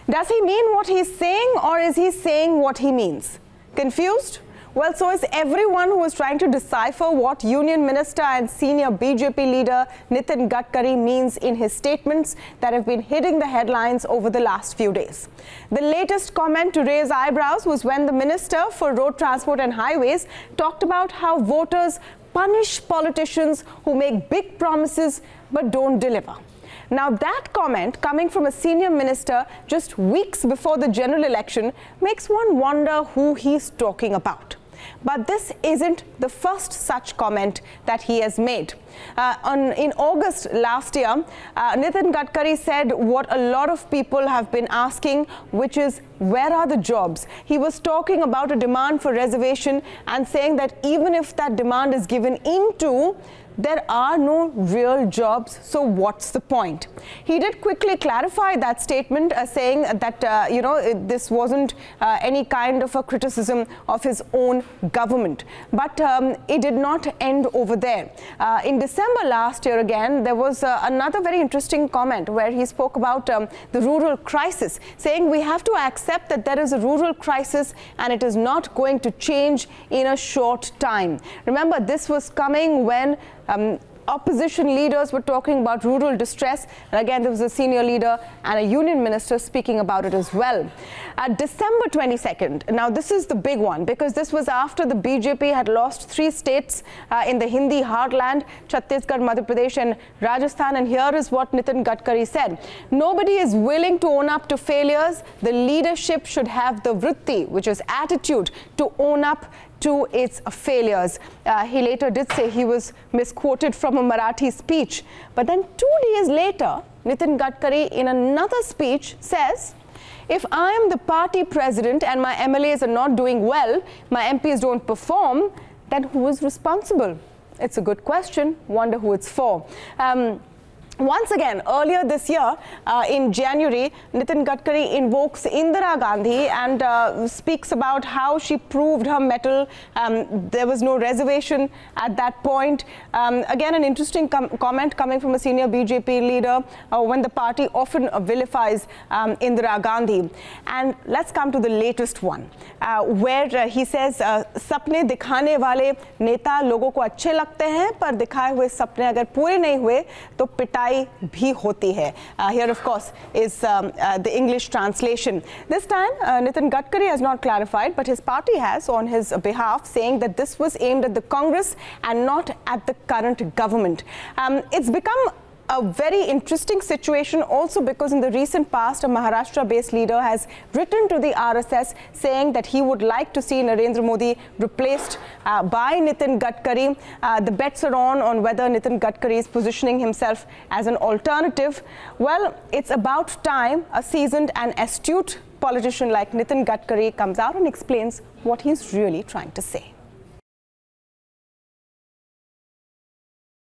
Does he mean what he's saying, or is he saying what he means? Confused? Well, so is everyone who is trying to decipher what Union Minister and senior BJP leader Nitin Gadkari means in his statements that have been hitting the headlines over the last few days. The latest comment to raise eyebrows was when the Minister for Road Transport and Highways talked about how voters punish politicians who make big promises but don't deliver. Now, that comment coming from a senior minister just weeks before the general election makes one wonder who he's talking about. But this isn't the first such comment that he has made. In August last year, Nitin Gadkari said what a lot of people have been asking, which is, where are the jobs? He was talking about a demand for reservation and saying that even if that demand is given into, there are no real jobs, so what's the point? He did quickly clarify that statement, saying that, this wasn't any kind of a criticism of his own government. But it did not end over there. In December last year, again, there was another very interesting comment where he spoke about the rural crisis, saying we have to accept that there is a rural crisis and it is not going to change in a short time. Remember, this was coming when opposition leaders were talking about rural distress, and again there was a senior leader and a union minister speaking about it as well. December 22nd, now this is the big one because this was after the BJP had lost 3 states in the Hindi heartland, Chhattisgarh, Madhya Pradesh and Rajasthan, and here is what Nitin Gadkari said. Nobody is willing to own up to failures. The leadership should have the vritti, which is attitude, to own up to its failures. He later did say he was misquoted from a Marathi speech. But then 2 days later, Nitin Gadkari in another speech says, if I am the party president and my MLAs are not doing well, my MPs don't perform, then who is responsible? It's a good question. Wonder who it's for. Once again, earlier this year, in January, Nitin Gadkari invokes Indira Gandhi and speaks about how she proved her mettle. There was no reservation at that point. Again, an interesting comment coming from a senior BJP leader when the party often vilifies Indira Gandhi. And let's come to the latest one, where he says, "Sapne dikhane wale neta logo ko अच्छे लगते हैं, पर दिखाए हुए सपने अगर पूरे नहीं हुए, तो पिटाई भी होती है." Here, of course, is the English translation. This time, Nitin Gadkari has not clarified, but his party has on his behalf, saying that this was aimed at the Congress and not at the current government. It's become a very interesting situation also because in the recent past, a Maharashtra-based leader has written to the RSS saying that he would like to see Narendra Modi replaced by Nitin Gadkari. The bets are on whether Nitin Gadkari is positioning himself as an alternative. Well, it's about time a seasoned and astute politician like Nitin Gadkari comes out and explains what he's really trying to say.